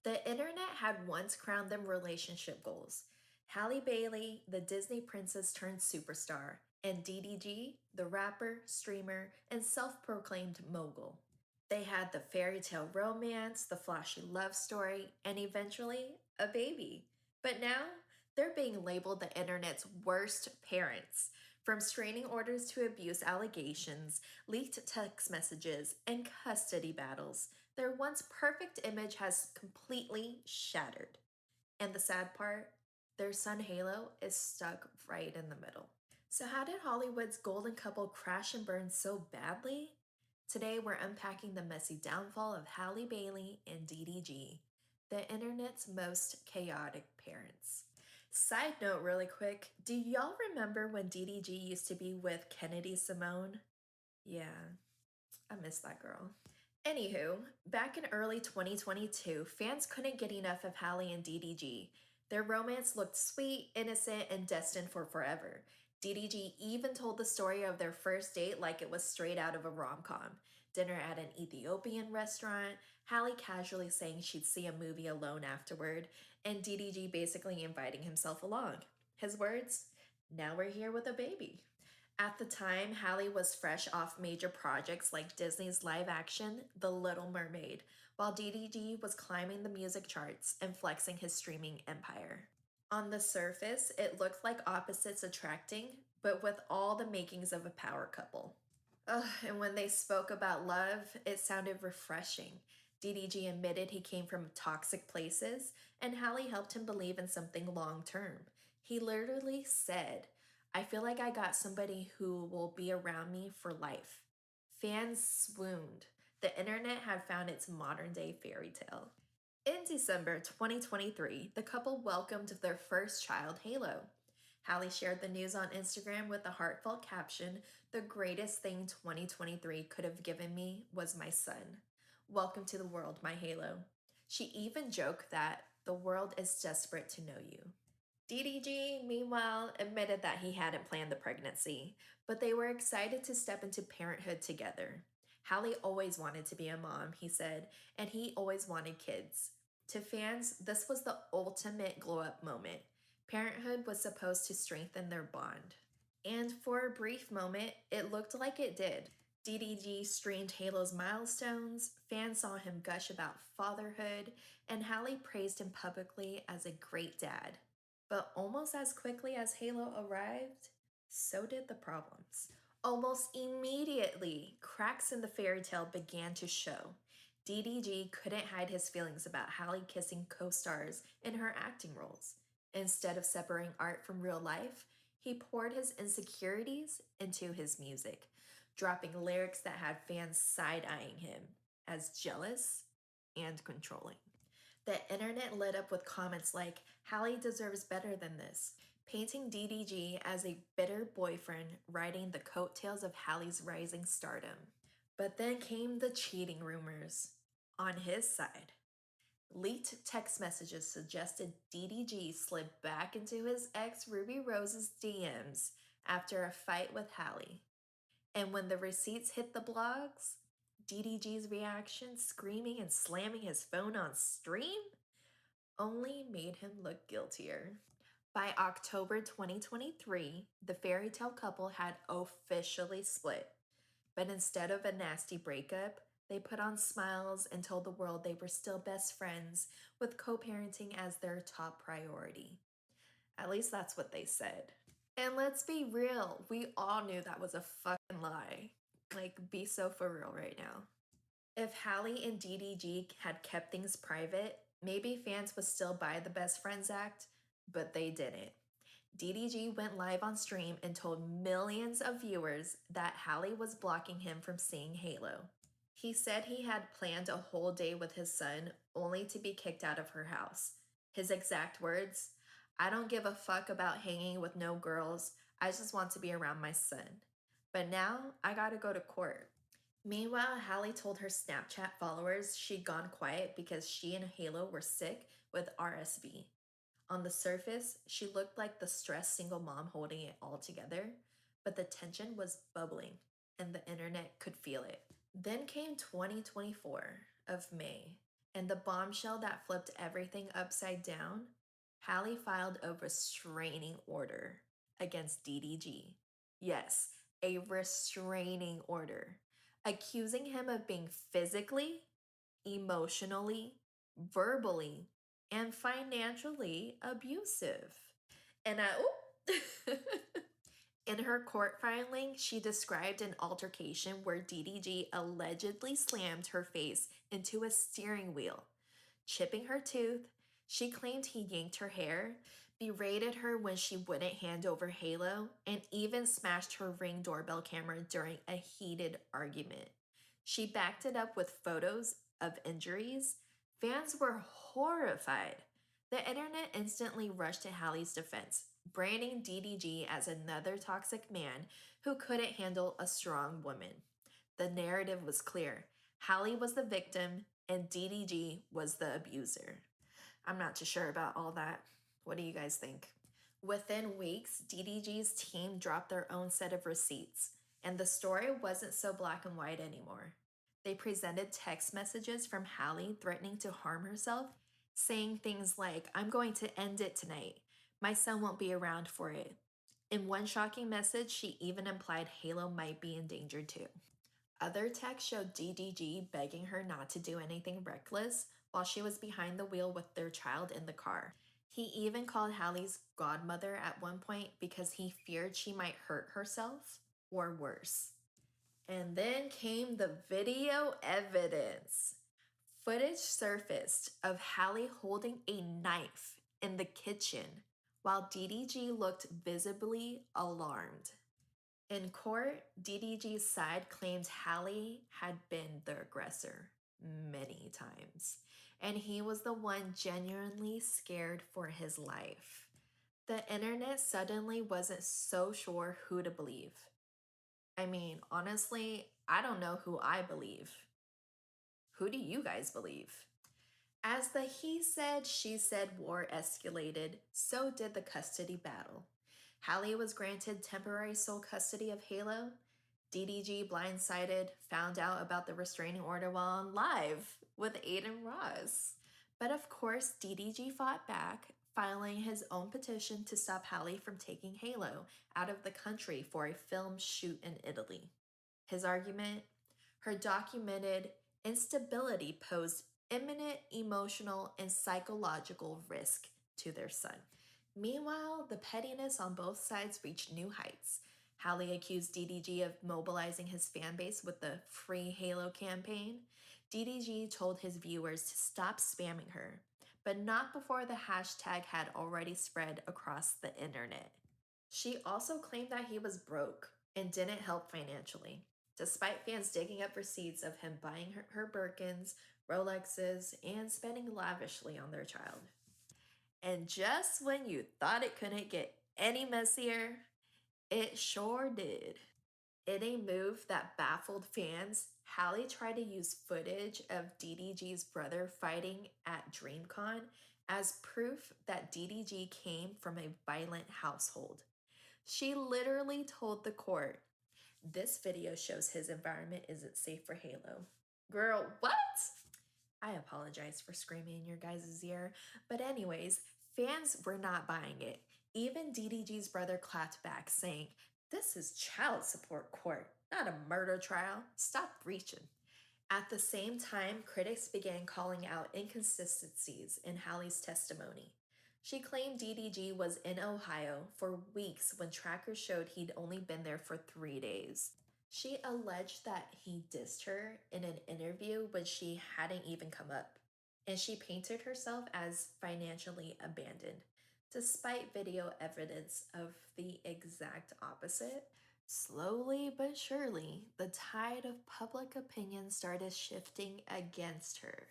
The internet had once crowned them relationship goals. Halle Bailey, the Disney princess turned superstar, and DDG, the rapper, streamer, and self proclaimed mogul. They had the fairy tale romance, the flashy love story, and eventually a baby. But now they're being labeled the internet's worst parents. From straining orders to abuse allegations, leaked text messages, and custody battles, their once perfect image has completely shattered. And the sad part, their son Halo is stuck right in the middle. So, how did Hollywood's golden couple crash and burn so badly? Today, we're unpacking the messy downfall of Halle Bailey and DDG, the internet's most chaotic parents. Side note, really quick, do y'all remember when DDG used to be with Kennedy Simone? Yeah, I miss that girl. Anywho, back in early 2022, fans couldn't get enough of Halle and DDG. Their romance looked sweet, innocent, and destined for forever. DDG even told the story of their first date like it was straight out of a rom com. Dinner at an Ethiopian restaurant, Halle casually saying she'd see a movie alone afterward, and DDG basically inviting himself along. His words, "Now we're here with a baby." At the time, Halle was fresh off major projects like Disney's live action The Little Mermaid, while DDG was climbing the music charts and flexing his streaming empire. On the surface, it looked like opposites attracting, but with all the makings of a power couple. Ugh, and when they spoke about love, it sounded refreshing. DDG admitted he came from toxic places, and Halle helped him believe in something long term. He literally said, "I feel like I got somebody who will be around me for life." Fans swooned. The internet had found its modern day fairy tale. In December 2023, the couple welcomed their first child, Halo. Halle shared the news on Instagram with a heartfelt caption, "The greatest thing 2023 could have given me was my son. Welcome to the world, my Halo." She even joked that the world is desperate to know you. DDG, meanwhile, admitted that he hadn't planned the pregnancy, but they were excited to step into parenthood together. Halle always wanted to be a mom, he said, and he always wanted kids. To fans, this was the ultimate glow up moment. Parenthood was supposed to strengthen their bond. And for a brief moment, it looked like it did. DDG streamed Halo's milestones, fans saw him gush about fatherhood, and Halle praised him publicly as a great dad. But almost as quickly as Halo arrived, so did the problems. Almost immediately, cracks in the fairy tale began to show. DDG couldn't hide his feelings about Halle kissing co stars in her acting roles. Instead of separating art from real life, he poured his insecurities into his music, dropping lyrics that had fans side eyeing him as jealous and controlling. The internet lit up with comments like, "Halle deserves better than this," painting DDG as a bitter boyfriend riding the coattails of Halle's rising stardom. But then came the cheating rumors. On his side, leaked text messages suggested DDG slid back into his ex Ruby Rose's DMs after a fight with Halle. And when the receipts hit the blogs, DDG's reaction, screaming and slamming his phone on stream, only made him look guiltier. By October 2023, the fairy tale couple had officially split. But instead of a nasty breakup, they put on smiles and told the world they were still best friends, with co parenting as their top priority. At least that's what they said. And let's be real, we all knew that was a fucking lie. Like, be so for real right now. If Halle and DDG had kept things private, maybe fans would still buy the Best Friends Act, but they didn't. DDG went live on stream and told millions of viewers that Halle was blocking him from seeing Halo. He said he had planned a whole day with his son only to be kicked out of her house. His exact words, "I don't give a fuck about hanging with no girls. I just want to be around my son. But now I gotta go to court." Meanwhile, Halle told her Snapchat followers she'd gone quiet because she and Halo were sick with RSV. On the surface, she looked like the stressed single mom holding it all together, but the tension was bubbling, and the internet could feel it. Then came 2024 of May. And the bombshell that flipped everything upside down, Halle filed a restraining order against DDG. Yes, a restraining order, accusing him of being physically, emotionally, verbally, and financially abusive. And in her court filing, she described an altercation where DDG allegedly slammed her face into a steering wheel, chipping her tooth. She claimed he yanked her hair, berated her when she wouldn't hand over Halo, and even smashed her Ring doorbell camera during a heated argument. She backed it up with photos of injuries. Fans were horrified. The internet instantly rushed to Halle's defense, branding DDG as another toxic man who couldn't handle a strong woman. The narrative was clear. Halle was the victim and DDG was the abuser. I'm not too sure about all that. What do you guys think? Within weeks, DDG's team dropped their own set of receipts, and the story wasn't so black and white anymore. They presented text messages from Halle threatening to harm herself, saying things like, "I'm going to end it tonight. My son won't be around for it." In one shocking message, she even implied Halo might be endangered too. Other texts showed DDG begging her not to do anything reckless while she was behind the wheel with their child in the car. He even called Halle's godmother at one point because he feared she might hurt herself or worse. And then came the video evidence. Footage surfaced of Halle holding a knife in the kitchen while DDG looked visibly alarmed. In court, DDG's side claimed Halle had been the aggressor many times, and he was the one genuinely scared for his life. The internet suddenly wasn't so sure who to believe. I mean, honestly, I don't know who I believe. Who do you guys believe? As the he said, she said war escalated, so did the custody battle. Halle was granted temporary sole custody of Halo. DDG, blindsided, found out about the restraining order while on live with Aiden Ross. But of course, DDG fought back, filing his own petition to stop Halle from taking Halo out of the country for a film shoot in Italy. His argument? Her documented instability posed imminent emotional and psychological risk to their son. Meanwhile, the pettiness on both sides reached new heights. Halle accused DDG of mobilizing his fan base with the Free Halo campaign. DDG told his viewers to stop spamming her, but not before the hashtag had already spread across the internet. She also claimed that he was broke and didn't help financially, despite fans digging up receipts of him buying her Birkins, Rolexes, and spending lavishly on their child. And just when you thought it couldn't get any messier, it sure did. In a move that baffled fans, Halle tried to use footage of DDG's brother fighting at DreamCon as proof that DDG came from a violent household. She literally told the court, "This video shows his environment isn't safe for Halo." Girl, what? I apologize for screaming in your guys' ear, but anyways, fans were not buying it. Even DDG's brother clapped back, saying, "This is child support court, not a murder trial. Stop reaching." At the same time, critics began calling out inconsistencies in Halle's testimony. She claimed DDG was in Ohio for weeks when trackers showed he'd only been there for 3 days. She alleged that he dissed her in an interview when she hadn't even come up, and she painted herself as financially abandoned, despite video evidence of the exact opposite. Slowly but surely, the tide of public opinion started shifting against her.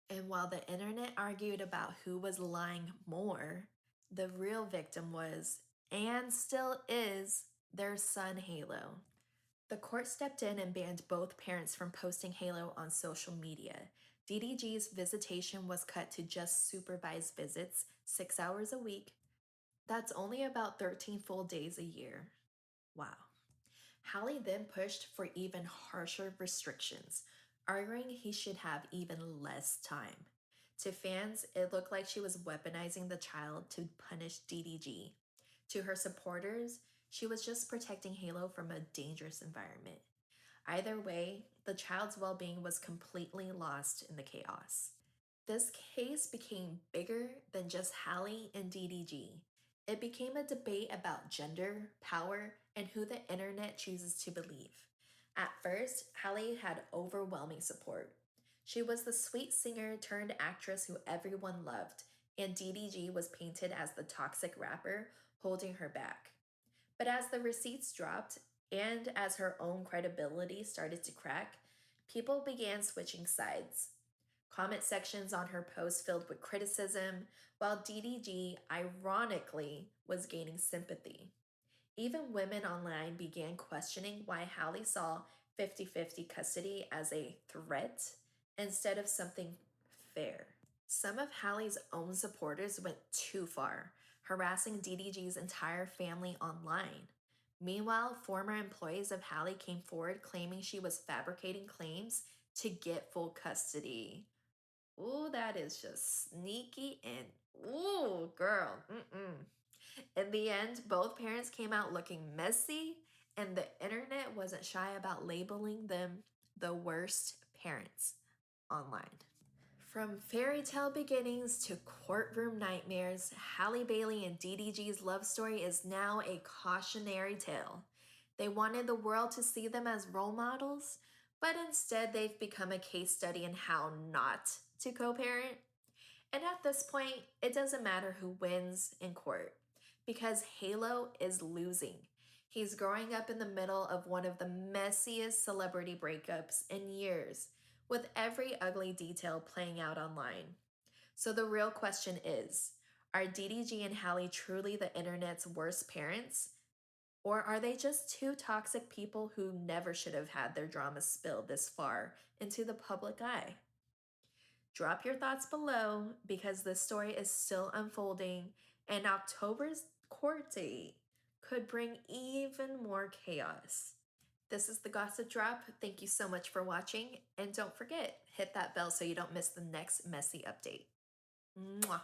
And while the internet argued about who was lying more, the real victim was, and still is, their son Halo. The court stepped in and banned both parents from posting Halo on social media. DDG's visitation was cut to just supervised visits, 6 hours a week. That's only about 13 full days a year. Wow. Halle then pushed for even harsher restrictions. arguing he should have even less time. To fans, it looked like she was weaponizing the child to punish DDG. To her supporters, she was just protecting Halo from a dangerous environment. Either way, the child's well being was completely lost in the chaos. This case became bigger than just Halle and DDG. It became a debate about gender, power, and who the internet chooses to believe. At first, Halle had overwhelming support. She was the sweet singer turned actress who everyone loved, and DDG was painted as the toxic rapper holding her back. But as the receipts dropped and as her own credibility started to crack, people began switching sides. Comment sections on her posts filled with criticism, while DDG ironically was gaining sympathy. Even women online began questioning why Halle saw 50-50 custody as a threat instead of something fair. Some of Halle's own supporters went too far, harassing DDG's entire family online. Meanwhile, former employees of Halle came forward claiming she was fabricating claims to get full custody. Ooh, that is just sneaky and ooh, girl. Mm-mm. In the end, both parents came out looking messy, and the internet wasn't shy about labeling them the worst parents online. From fairy tale beginnings to courtroom nightmares, Halle Bailey and DDG's love story is now a cautionary tale. They wanted the world to see them as role models, but instead they've become a case study in how not to co parent. And at this point, it doesn't matter who wins in court because Halo is losing. He's growing up in the middle of one of the messiest celebrity breakups in years, with every ugly detail playing out online. So the real question is, are DDG and Halle truly the internet's worst parents? Or are they just two toxic people who never should have had their drama spilled this far into the public eye? Drop your thoughts below because this story is still unfolding, and October's court date could bring even more chaos. This is the Gossip Drop. Thank you so much for watching, and don't forget, hit that bell so you don't miss the next messy update. Mwah!